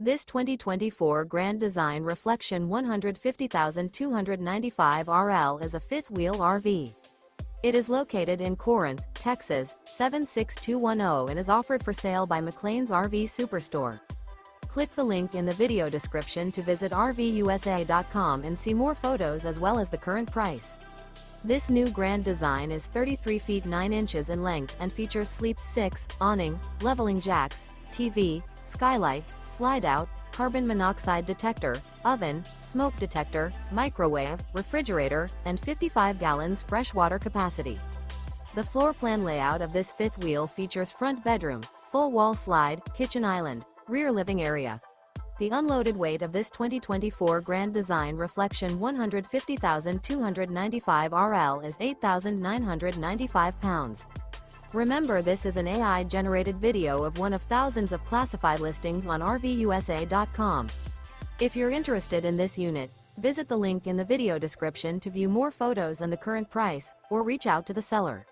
This 2024 Grand Design Reflection 150,295 RL is a fifth-wheel RV. It is located in Corinth, Texas, 76210 and is offered for sale by McClain's RV Superstore. Click the link in the video description to visit RVUSA.com and see more photos as well as the current price. This new Grand Design is 33 feet 9 inches in length and features Sleep 6, awning, leveling jacks, TV, skylight, slide-out, carbon monoxide detector, oven, smoke detector, microwave, refrigerator, and 55 gallons fresh water capacity. The floor plan layout of this fifth wheel features front bedroom, full wall slide, kitchen island, rear living area. The unloaded weight of this 2024 Grand Design Reflection 150,295 RL is 8,995 pounds. Remember, this is an AI-generated video of one of thousands of classified listings on RVUSA.com. If you're interested in this unit, visit the link in the video description to view more photos and the current price, or reach out to the seller.